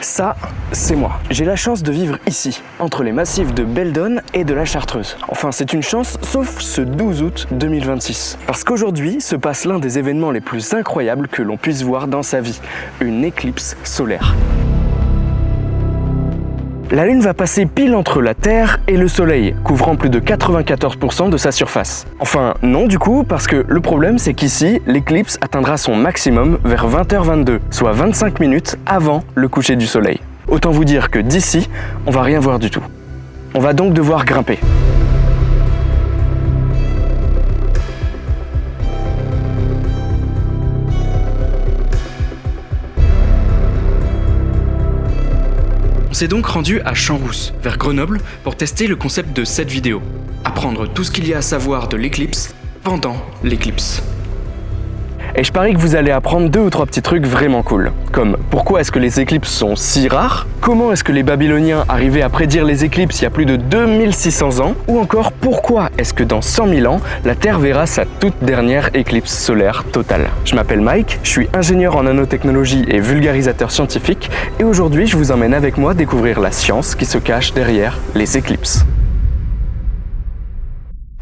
Ça, c'est moi. J'ai la chance de vivre ici, entre les massifs de Beldon et de la Chartreuse. Enfin, c'est une chance, sauf ce 12 août 2026. Parce qu'aujourd'hui se passe l'un des événements les plus incroyables que l'on puisse voir dans sa vie, une éclipse solaire. La Lune va passer pile entre la Terre et le Soleil, couvrant plus de 94% de sa surface. Enfin, non du coup, parce que le problème c'est qu'ici, l'éclipse atteindra son maximum vers 20h22, soit 25 minutes avant le coucher du Soleil. Autant vous dire que d'ici, on va rien voir du tout. On va donc devoir grimper. On s'est donc rendu à Champs-Rousse, vers Grenoble, pour tester le concept de cette vidéo. Apprendre tout ce qu'il y a à savoir de l'éclipse pendant l'éclipse. Et je parie que vous allez apprendre 2 ou 3 petits trucs vraiment cool. Comme pourquoi est-ce que les éclipses sont si rares, comment est-ce que les Babyloniens arrivaient à prédire les éclipses il y a plus de 2600 ans, ou encore pourquoi est-ce que dans 100 000 ans, la Terre verra sa toute dernière éclipse solaire totale. Je m'appelle Mike, je suis ingénieur en nanotechnologie et vulgarisateur scientifique, et aujourd'hui je vous emmène avec moi découvrir la science qui se cache derrière les éclipses.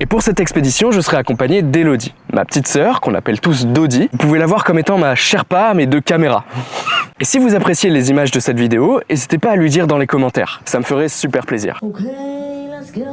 Et pour cette expédition, je serai accompagné d'Elodie, ma petite sœur, qu'on appelle tous Dodi. Vous pouvez la voir comme étant ma Sherpa à mes 2 caméras. Et si vous appréciez les images de cette vidéo, n'hésitez pas à lui dire dans les commentaires, ça me ferait super plaisir. Okay, let's go.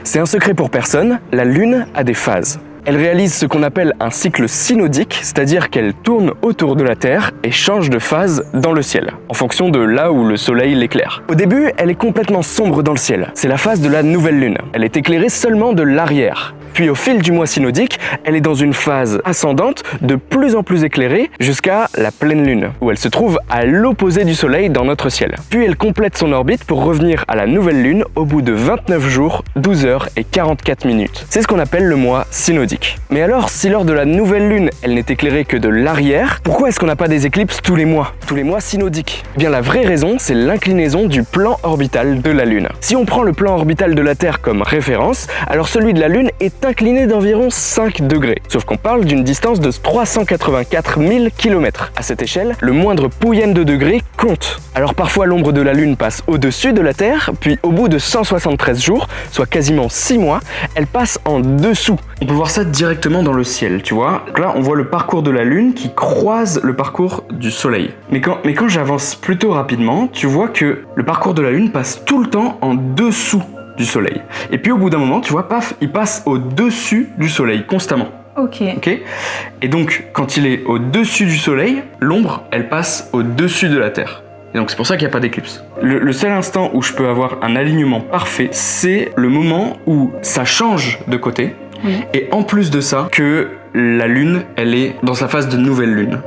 C'est un secret pour personne, la Lune a des phases. Elle réalise ce qu'on appelle un cycle synodique, c'est-à-dire qu'elle tourne autour de la Terre et change de phase dans le ciel, en fonction de là où le Soleil l'éclaire. Au début, elle est complètement sombre dans le ciel. C'est la phase de la nouvelle Lune. Elle est éclairée seulement de l'arrière. Puis au fil du mois synodique, elle est dans une phase ascendante, de plus en plus éclairée, jusqu'à la pleine Lune, où elle se trouve à l'opposé du Soleil dans notre ciel. Puis elle complète son orbite pour revenir à la nouvelle Lune au bout de 29 jours, 12 heures et 44 minutes. C'est ce qu'on appelle le mois synodique. Mais alors, si lors de la nouvelle Lune, elle n'est éclairée que de l'arrière, pourquoi est-ce qu'on n'a pas des éclipses tous les mois synodiques? Eh bien la vraie raison, c'est l'inclinaison du plan orbital de la Lune. Si on prend le plan orbital de la Terre comme référence, alors celui de la Lune est incliné d'environ 5 degrés. Sauf qu'on parle d'une distance de 384 000 km. À cette échelle, le moindre pouillème de degrés compte. Alors parfois l'ombre de la Lune passe au-dessus de la Terre, puis au bout de 173 jours, soit quasiment 6 mois, elle passe en dessous. On peut voir ça directement dans le ciel, tu vois. Donc là, on voit le parcours de la Lune qui croise le parcours du Soleil. Mais quand j'avance plutôt rapidement, tu vois que le parcours de la Lune passe tout le temps en dessous du Soleil. Et puis au bout d'un moment, tu vois, paf, il passe au-dessus du Soleil, constamment. Ok. Et donc, quand il est au-dessus du Soleil, l'ombre, elle passe au-dessus de la Terre. Et donc c'est pour ça qu'il n'y a pas d'éclipse. Le seul instant où je peux avoir un alignement parfait, c'est le moment où ça change de côté. Oui. Et en plus de ça, que la Lune, elle est dans sa phase de nouvelle Lune.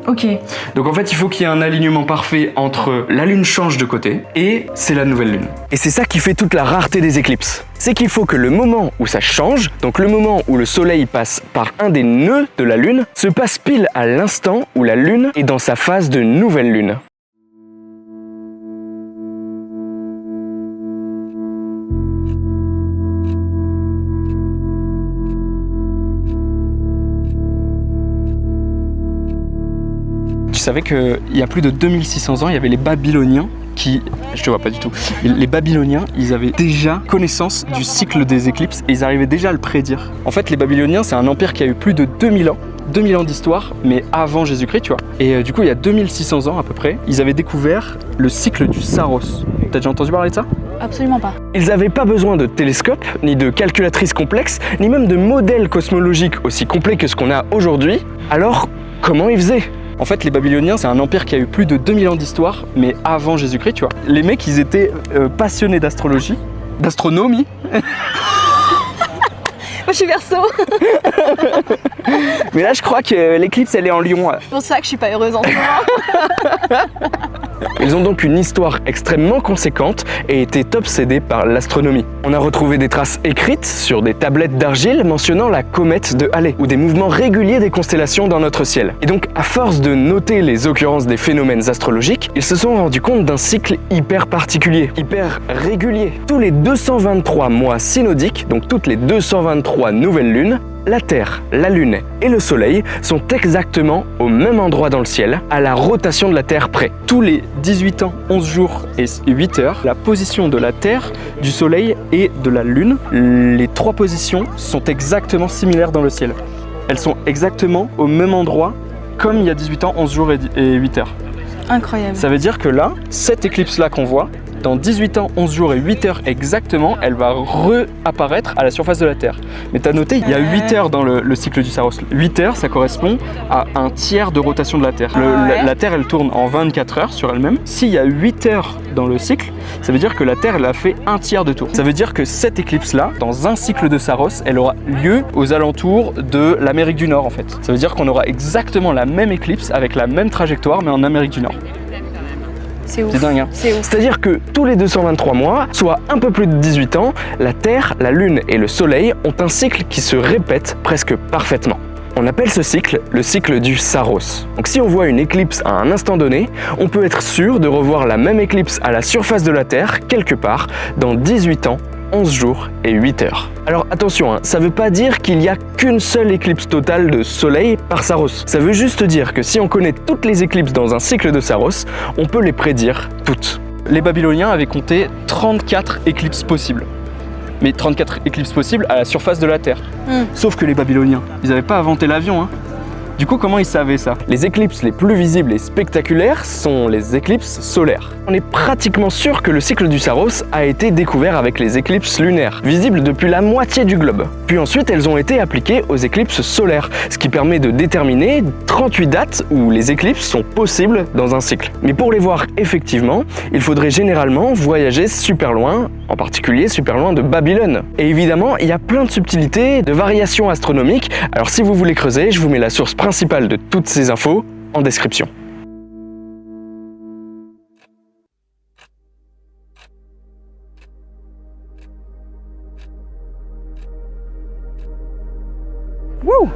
Ok. Donc en fait, il faut qu'il y ait un alignement parfait entre la Lune change de côté et c'est la nouvelle Lune. Et c'est ça qui fait toute la rareté des éclipses. C'est qu'il faut que le moment où ça change, donc le moment où le Soleil passe par un des nœuds de la Lune, se passe pile à l'instant où la Lune est dans sa phase de nouvelle Lune. Tu savais qu'il y a plus de 2600 ans, il y avait les Babyloniens qui... Je te vois pas du tout. Les Babyloniens, ils avaient déjà connaissance du cycle des éclipses et ils arrivaient déjà à le prédire. En fait, les Babyloniens, c'est un empire qui a eu plus de 2000 ans. 2000 ans d'histoire, mais avant Jésus-Christ, tu vois. Et du coup, il y a 2600 ans à peu près, ils avaient découvert le cycle du Saros. T'as déjà entendu parler de ça ? Absolument pas. Ils n'avaient pas besoin de télescopes, ni de calculatrices complexes, ni même de modèles cosmologiques aussi complets que ce qu'on a aujourd'hui. Alors, comment ils faisaient ? En fait, les Babyloniens, c'est un empire qui a eu plus de 2000 ans d'histoire, mais avant Jésus-Christ, tu vois. Les mecs, ils étaient passionnés d'astrologie, d'astronomie. Moi, je suis Verseau. Mais là, je crois que l'éclipse, elle est en Lion. C'est pour ça que je suis pas heureuse en ce moment. Ils ont donc une histoire extrêmement conséquente et étaient obsédés par l'astronomie. On a retrouvé des traces écrites sur des tablettes d'argile mentionnant la comète de Halley ou des mouvements réguliers des constellations dans notre ciel. Et donc, à force de noter les occurrences des phénomènes astrologiques, ils se sont rendus compte d'un cycle hyper particulier, hyper régulier. Tous les 223 mois synodiques, donc toutes les 223 nouvelles lunes, la Terre, la Lune et le Soleil sont exactement au même endroit dans le ciel, à la rotation de la Terre près. Tous les 18 ans, 11 jours et 8 heures, la position de la Terre, du Soleil et de la Lune, les trois positions sont exactement similaires dans le ciel. Elles sont exactement au même endroit comme il y a 18 ans, 11 jours et 8 heures. Incroyable. Ça veut dire que là, cette éclipse-là qu'on voit, dans 18 ans, 11 jours et 8 heures exactement, elle va réapparaître à la surface de la Terre. Mais tu as noté, il y a 8 heures dans le cycle du Saros. 8 heures, ça correspond à un tiers de rotation de la Terre. La Terre, elle tourne en 24 heures sur elle-même. S'il y a 8 heures dans le cycle, ça veut dire que la Terre, elle a fait un tiers de tour. Ça veut dire que cette éclipse-là, dans un cycle de Saros, elle aura lieu aux alentours de l'Amérique du Nord, en fait. Ça veut dire qu'on aura exactement la même éclipse avec la même trajectoire, mais en Amérique du Nord. C'est ouf. C'est dingue, hein. C'est ouf. C'est-à-dire que tous les 223 mois, soit un peu plus de 18 ans, la Terre, la Lune et le Soleil ont un cycle qui se répète presque parfaitement. On appelle ce cycle le cycle du Saros. Donc si on voit une éclipse à un instant donné, on peut être sûr de revoir la même éclipse à la surface de la Terre quelque part dans 18 ans, 11 jours et 8 heures. Alors attention, ça veut pas dire qu'il n'y a qu'une seule éclipse totale de Soleil par Saros. Ça veut juste dire que si on connaît toutes les éclipses dans un cycle de Saros, on peut les prédire toutes. Les Babyloniens avaient compté 34 éclipses possibles. Mais 34 éclipses possibles à la surface de la Terre. Sauf que les Babyloniens, ils n'avaient pas inventé l'avion, hein. Du coup, comment ils savaient ça? Les éclipses les plus visibles et spectaculaires sont les éclipses solaires. On est pratiquement sûr que le cycle du Saros a été découvert avec les éclipses lunaires, visibles depuis la moitié du globe. Puis ensuite, elles ont été appliquées aux éclipses solaires, ce qui permet de déterminer 38 dates où les éclipses sont possibles dans un cycle. Mais pour les voir effectivement, il faudrait généralement voyager super loin, en particulier super loin de Babylone. Et évidemment, il y a plein de subtilités, de variations astronomiques, alors si vous voulez creuser, je vous mets la source principale de toutes ces infos en description. Wouh!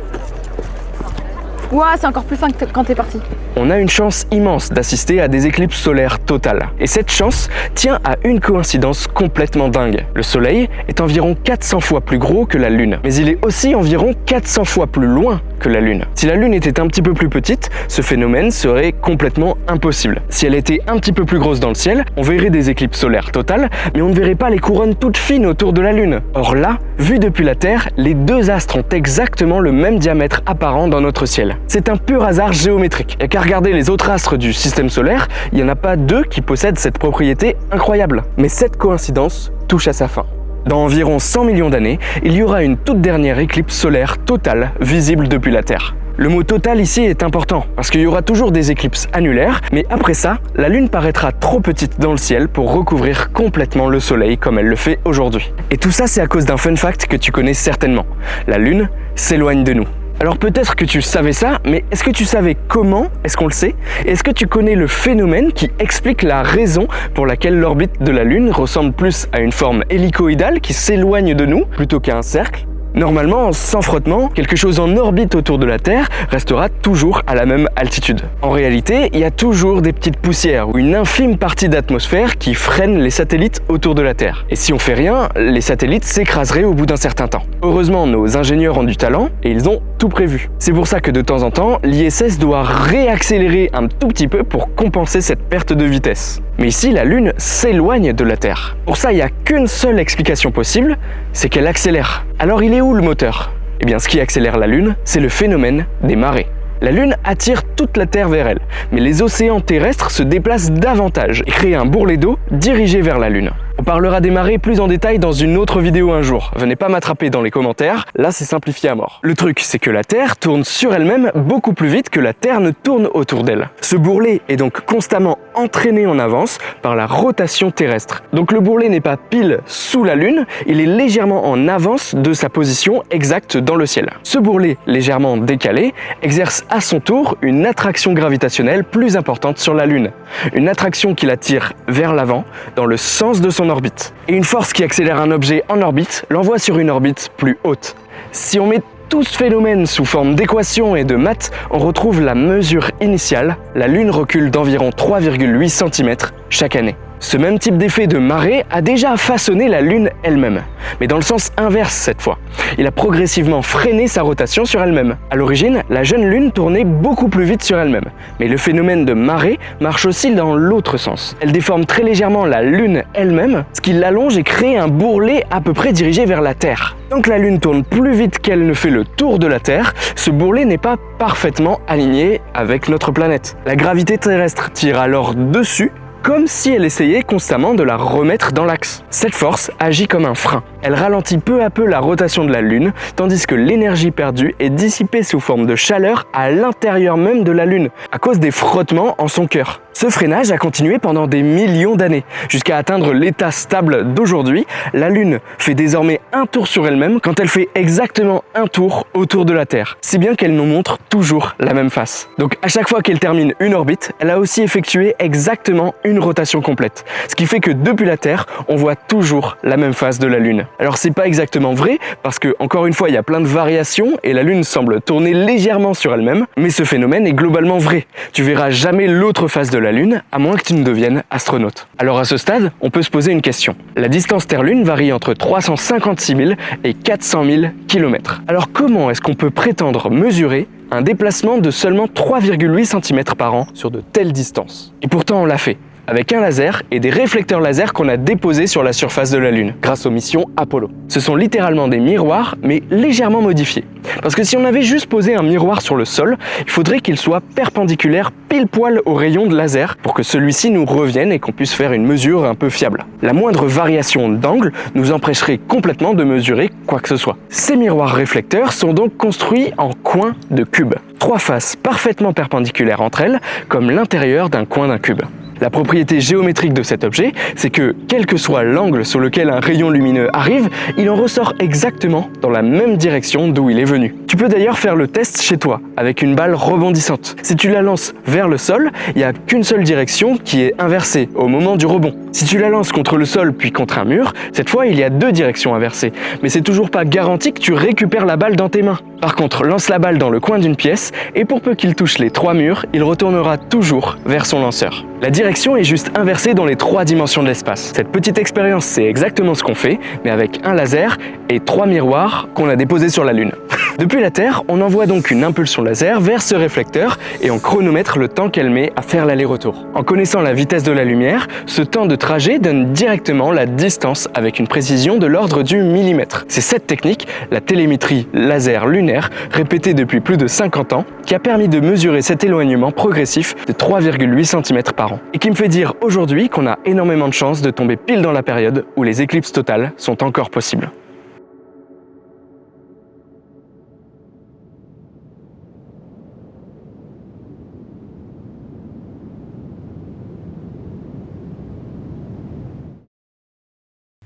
Ouah, c'est encore plus fin que quand t'es parti. On a une chance immense d'assister à des éclipses solaires totales. Et cette chance tient à une coïncidence complètement dingue. Le Soleil est environ 400 fois plus gros que la Lune, mais il est aussi environ 400 fois plus loin que la Lune. Si la Lune était un petit peu plus petite, ce phénomène serait complètement impossible. Si elle était un petit peu plus grosse dans le ciel, on verrait des éclipses solaires totales, mais on ne verrait pas les couronnes toutes fines autour de la Lune. Or là, vu depuis la Terre, les deux astres ont exactement le même diamètre apparent dans notre ciel. C'est un pur hasard géométrique. Et qu'à regarder les autres astres du système solaire, il n'y en a pas deux qui possèdent cette propriété incroyable. Mais cette coïncidence touche à sa fin. Dans environ 100 millions d'années, il y aura une toute dernière éclipse solaire totale visible depuis la Terre. Le mot total ici est important, parce qu'il y aura toujours des éclipses annulaires, mais après ça, la Lune paraîtra trop petite dans le ciel pour recouvrir complètement le Soleil comme elle le fait aujourd'hui. Et tout ça, c'est à cause d'un fun fact que tu connais certainement. La Lune s'éloigne de nous. Alors peut-être que tu savais ça, mais est-ce que tu savais comment est-ce qu'on le sait? Et est-ce que tu connais le phénomène qui explique la raison pour laquelle l'orbite de la Lune ressemble plus à une forme hélicoïdale qui s'éloigne de nous plutôt qu'à un cercle? Normalement, sans frottement, quelque chose en orbite autour de la Terre restera toujours à la même altitude. En réalité, il y a toujours des petites poussières ou une infime partie d'atmosphère qui freine les satellites autour de la Terre. Et si on fait rien, les satellites s'écraseraient au bout d'un certain temps. Heureusement, nos ingénieurs ont du talent et ils ont tout prévu. C'est pour ça que de temps en temps, l'ISS doit réaccélérer un tout petit peu pour compenser cette perte de vitesse. Mais ici, la Lune s'éloigne de la Terre. Pour ça, il n'y a qu'une seule explication possible, c'est qu'elle accélère. Alors il est où le moteur? Eh bien, ce qui accélère la Lune, c'est le phénomène des marées. La Lune attire toute la Terre vers elle, mais les océans terrestres se déplacent davantage et créent un bourrelet d'eau dirigé vers la Lune. On parlera des marées plus en détail dans une autre vidéo un jour. Venez pas m'attraper dans les commentaires, là c'est simplifié à mort. Le truc, c'est que la Terre tourne sur elle-même beaucoup plus vite que la Terre ne tourne autour d'elle. Ce bourrelet est donc constamment entraîné en avance par la rotation terrestre. Donc le bourrelet n'est pas pile sous la Lune, il est légèrement en avance de sa position exacte dans le ciel. Ce bourrelet, légèrement décalé, exerce à son tour une attraction gravitationnelle plus importante sur la Lune. Une attraction qui la tire vers l'avant, dans le sens de son orbite. Et une force qui accélère un objet en orbite l'envoie sur une orbite plus haute. Si on met tout ce phénomène sous forme d'équations et de maths, on retrouve la mesure initiale, la Lune recule d'environ 3,8 cm chaque année. Ce même type d'effet de marée a déjà façonné la Lune elle-même, mais dans le sens inverse cette fois. Il a progressivement freiné sa rotation sur elle-même. À l'origine, la jeune Lune tournait beaucoup plus vite sur elle-même, mais le phénomène de marée marche aussi dans l'autre sens. Elle déforme très légèrement la Lune elle-même, ce qui l'allonge et crée un bourrelet à peu près dirigé vers la Terre. Tant que la Lune tourne plus vite qu'elle ne fait le tour de la Terre, ce bourrelet n'est pas parfaitement aligné avec notre planète. La gravité terrestre tire alors dessus, comme si elle essayait constamment de la remettre dans l'axe. Cette force agit comme un frein. Elle ralentit peu à peu la rotation de la Lune, tandis que l'énergie perdue est dissipée sous forme de chaleur à l'intérieur même de la Lune, à cause des frottements en son cœur. Ce freinage a continué pendant des millions d'années, jusqu'à atteindre l'état stable d'aujourd'hui. La Lune fait désormais un tour sur elle-même quand elle fait exactement un tour autour de la Terre, si bien qu'elle nous montre toujours la même face. Donc à chaque fois qu'elle termine une orbite, elle a aussi effectué exactement une rotation complète, ce qui fait que depuis la Terre, on voit toujours la même face de la Lune. Alors c'est pas exactement vrai, parce que encore une fois, il y a plein de variations et la Lune semble tourner légèrement sur elle-même, mais ce phénomène est globalement vrai. Tu verras jamais l'autre face de la Lune, à moins que tu ne deviennes astronaute. Alors à ce stade, on peut se poser une question. La distance Terre-Lune varie entre 356 000 et 400 000 km. Alors comment est-ce qu'on peut prétendre mesurer un déplacement de seulement 3,8 cm par an sur de telles distances? Et pourtant on l'a fait, avec un laser et des réflecteurs laser qu'on a déposés sur la surface de la Lune, grâce aux missions Apollo. Ce sont littéralement des miroirs, mais légèrement modifiés. Parce que si on avait juste posé un miroir sur le sol, il faudrait qu'il soit perpendiculaire pile poil au rayon de laser pour que celui-ci nous revienne et qu'on puisse faire une mesure un peu fiable. La moindre variation d'angle nous empêcherait complètement de mesurer quoi que ce soit. Ces miroirs réflecteurs sont donc construits en coins de cubes. 3 faces parfaitement perpendiculaires entre elles, comme l'intérieur d'un coin d'un cube. La propriété géométrique de cet objet, c'est que, quel que soit l'angle sur lequel un rayon lumineux arrive, il en ressort exactement dans la même direction d'où il est venu. Tu peux d'ailleurs faire le test chez toi, avec une balle rebondissante. Si tu la lances vers le sol, il n'y a qu'une seule direction qui est inversée au moment du rebond. Si tu la lances contre le sol puis contre un mur, cette fois il y a 2 directions inversées. Mais c'est toujours pas garanti que tu récupères la balle dans tes mains. Par contre, lance la balle dans le coin d'une pièce, et pour peu qu'il touche les 3 murs, il retournera toujours vers son lanceur. La direction est juste inversée dans les 3 dimensions de l'espace. Cette petite expérience, c'est exactement ce qu'on fait, mais avec un laser et 3 miroirs qu'on a déposés sur la Lune. Depuis la Terre, on envoie donc une impulsion laser vers ce réflecteur et on chronomètre le temps qu'elle met à faire l'aller-retour. En connaissant la vitesse de la lumière, ce temps de trajet donne directement la distance avec une précision de l'ordre du millimètre. C'est cette technique, la télémétrie laser lunaire, répétée depuis plus de 50 ans, qui a permis de mesurer cet éloignement progressif de 3,8 cm par an. Et qui me fait dire aujourd'hui qu'on a énormément de chances de tomber pile dans la période où les éclipses totales sont encore possibles.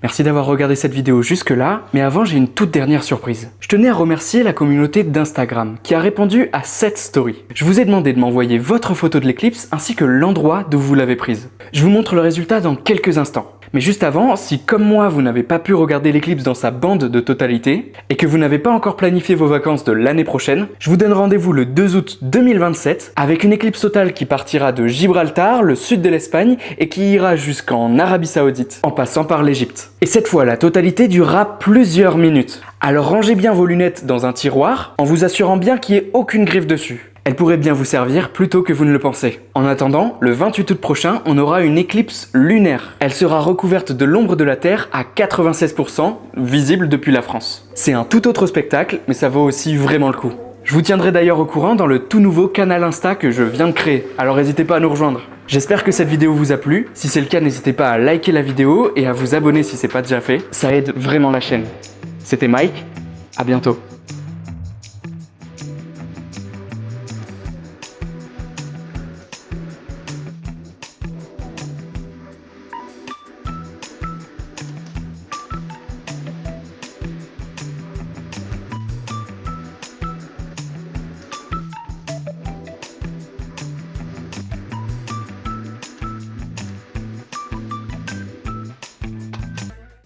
Merci d'avoir regardé cette vidéo jusque-là, mais avant j'ai une toute dernière surprise. Je tenais à remercier la communauté d'Instagram qui a répondu à cette story. Je vous ai demandé de m'envoyer votre photo de l'éclipse ainsi que l'endroit d'où vous l'avez prise. Je vous montre le résultat dans quelques instants. Mais juste avant, si comme moi vous n'avez pas pu regarder l'éclipse dans sa bande de totalité et que vous n'avez pas encore planifié vos vacances de l'année prochaine, je vous donne rendez-vous le 2 août 2027 avec une éclipse totale qui partira de Gibraltar, le sud de l'Espagne, et qui ira jusqu'en Arabie Saoudite, en passant par l'Égypte. Et cette fois, la totalité durera plusieurs minutes. Alors rangez bien vos lunettes dans un tiroir en vous assurant bien qu'il n'y ait aucune griffe dessus. Elle pourrait bien vous servir plus tôt que vous ne le pensez. En attendant, le 28 août prochain, on aura une éclipse lunaire. Elle sera recouverte de l'ombre de la Terre à 96%, visible depuis la France. C'est un tout autre spectacle, mais ça vaut aussi vraiment le coup. Je vous tiendrai d'ailleurs au courant dans le tout nouveau canal Insta que je viens de créer, alors n'hésitez pas à nous rejoindre. J'espère que cette vidéo vous a plu. Si c'est le cas, n'hésitez pas à liker la vidéo et à vous abonner si c'est pas déjà fait. Ça aide vraiment la chaîne. C'était Mike, à bientôt.